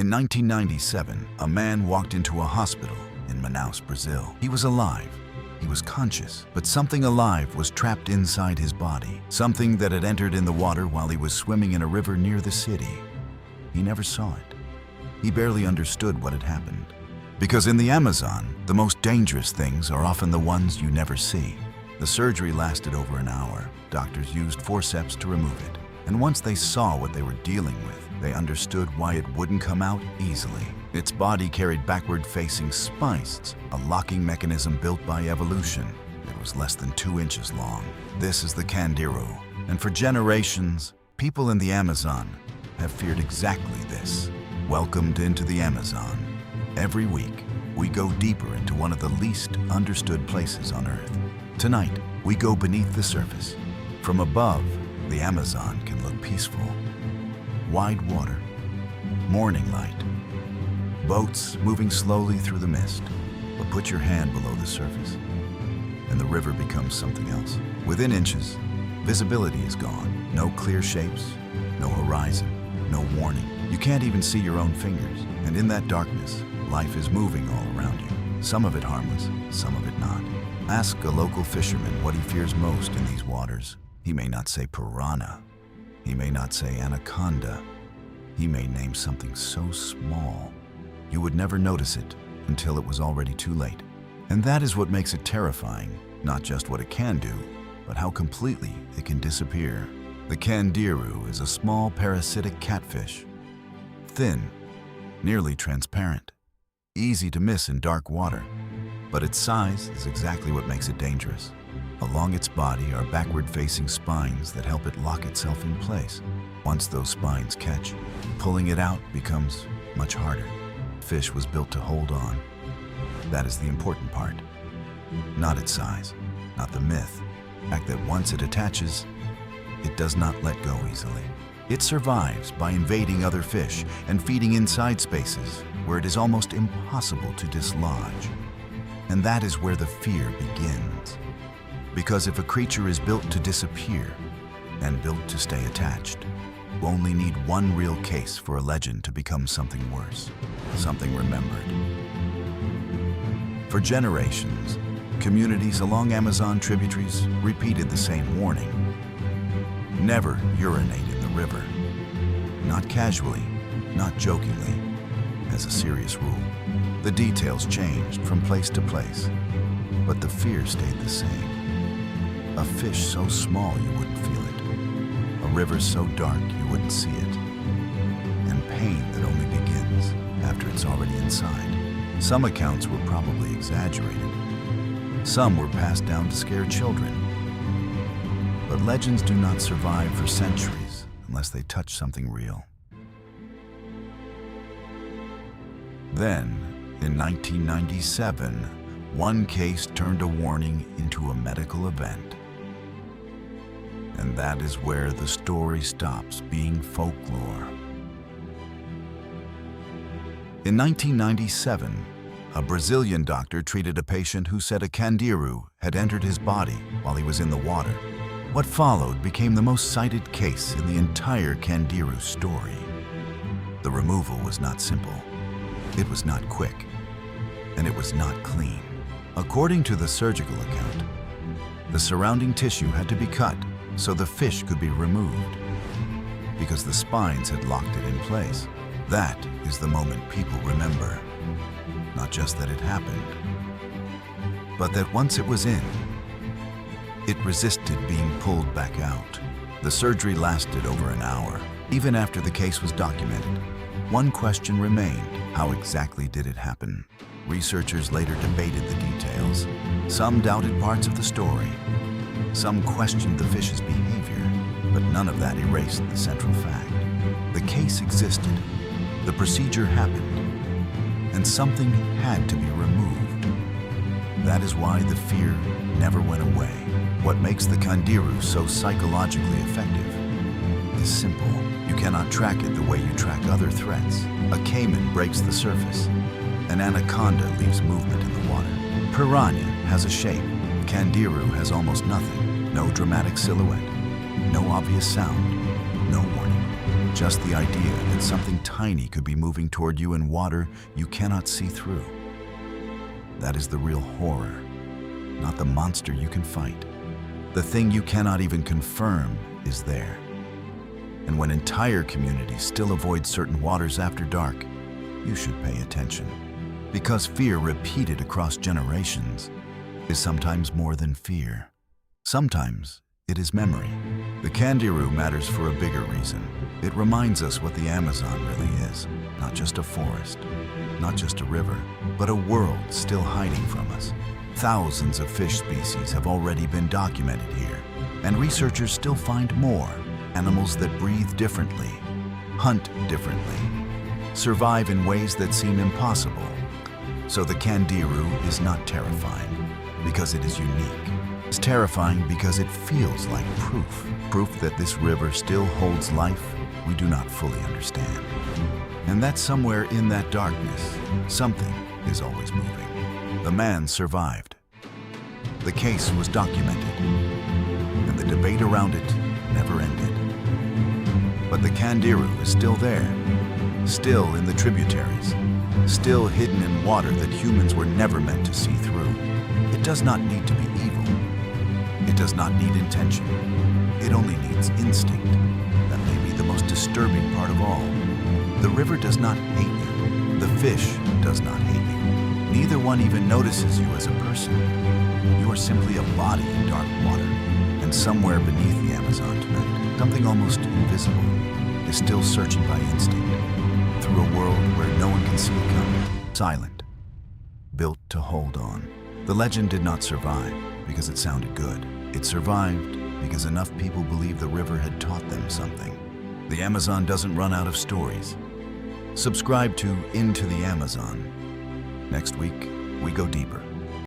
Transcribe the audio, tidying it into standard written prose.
In 1997, a man walked into a hospital in Manaus, Brazil. He was alive. He was conscious, but something alive was trapped inside his body. Something that had entered in the water while he was swimming in a river near the city. He never saw it. He barely understood what had happened. Because in the Amazon, the most dangerous things are often the ones you never see. The surgery lasted over an hour. Doctors used forceps to remove it. And once they saw what they were dealing with, they understood why it wouldn't come out easily. Its body carried backward-facing spines, a locking mechanism built by evolution. It was less than 2 inches long. This is the candiru, and for generations, people in the Amazon have feared exactly this. Welcomed into the Amazon. Every week, we go deeper into one of the least understood places on Earth. Tonight, we go beneath the surface. From above, the Amazon can look peaceful. Wide water, morning light, boats moving slowly through the mist. But put your hand below the surface, and the river becomes something else. Within inches, visibility is gone. No clear shapes, no horizon, no warning. You can't even see your own fingers. And in that darkness, life is moving all around you. Some of it harmless, some of it not. Ask a local fisherman what he fears most in these waters. He may not say piranha. He may not say anaconda. He may name something so small, you would never notice it until it was already too late. And that is what makes it terrifying, not just what it can do, but how completely it can disappear. The candiru is a small parasitic catfish. Thin, nearly transparent, easy to miss in dark water. But its size is exactly what makes it dangerous. Along its body are backward-facing spines that help it lock itself in place. Once those spines catch, pulling it out becomes much harder. Fish was built to hold on. That is the important part. Not its size, not the myth. The fact that once it attaches, it does not let go easily. It survives by invading other fish and feeding inside spaces where it is almost impossible to dislodge. And that is where the fear begins. Because if a creature is built to disappear and built to stay attached, you only need one real case for a legend to become something worse, something remembered. For generations, communities along Amazon tributaries repeated the same warning. Never urinate in the river. Not casually, not jokingly, as a serious rule. The details changed from place to place, but the fear stayed the same. A fish so small you wouldn't feel it. A river so dark you wouldn't see it. And pain that only begins after it's already inside. Some accounts were probably exaggerated. Some were passed down to scare children. But legends do not survive for centuries unless they touch something real. Then, in 1997, one case turned a warning into a medical event. And that is where the story stops being folklore. In 1997, a Brazilian doctor treated a patient who said a candiru had entered his body while he was in the water. What followed became the most cited case in the entire candiru story. The removal was not simple. It was not quick. And it was not clean. According to the surgical account, the surrounding tissue had to be cut so the fish could be removed, because the spines had locked it in place. That is the moment people remember. Not just that it happened, but that once it was in, it resisted being pulled back out. The surgery lasted over an hour. Even after the case was documented, one question remained: how exactly did it happen? Researchers later debated the details. Some doubted parts of the story. Some questioned the fish's behavior, but none of that erased the central fact. The case existed, the procedure happened, and something had to be removed. That is why the fear never went away. What makes the candiru so psychologically effective is simple. You cannot track it the way you track other threats. A caiman breaks the surface. An anaconda leaves movement in the water. Piranha has a shape. Candiru has almost nothing. No dramatic silhouette. No obvious sound. No warning. Just the idea that something tiny could be moving toward you in water you cannot see through. That is the real horror, not the monster you can fight. The thing you cannot even confirm is there. And when entire communities still avoid certain waters after dark, you should pay attention. Because fear repeated across generations is sometimes more than fear. Sometimes it is memory. The Candiru matters for a bigger reason. It reminds us what the Amazon really is. Not just a forest, not just a river, but a world still hiding from us. Thousands of fish species have already been documented here, and researchers still find more. Animals that breathe differently, hunt differently, survive in ways that seem impossible. So the Candiru is not terrifying because it is unique. It's terrifying because it feels like proof that this river still holds life we do not fully understand. And that somewhere in that darkness, something is always moving. The man survived. The case was documented, and the debate around it never ended. But the Candiru is still there, still in the tributaries, still hidden in water that humans were never meant to see through. It does not need to be evil. It does not need intention. It only needs instinct. That may be the most disturbing part of all. The river does not hate you. The fish does not hate you. Neither one even notices you as a person. You are simply a body in dark water. And somewhere beneath the Amazon tonight, something almost invisible is still searching by instinct through a world where no one can see it coming. Silent, built to hold on. The legend did not survive because it sounded good. It survived because enough people believed the river had taught them something. The Amazon doesn't run out of stories. Subscribe to Into the Amazon. Next week, we go deeper.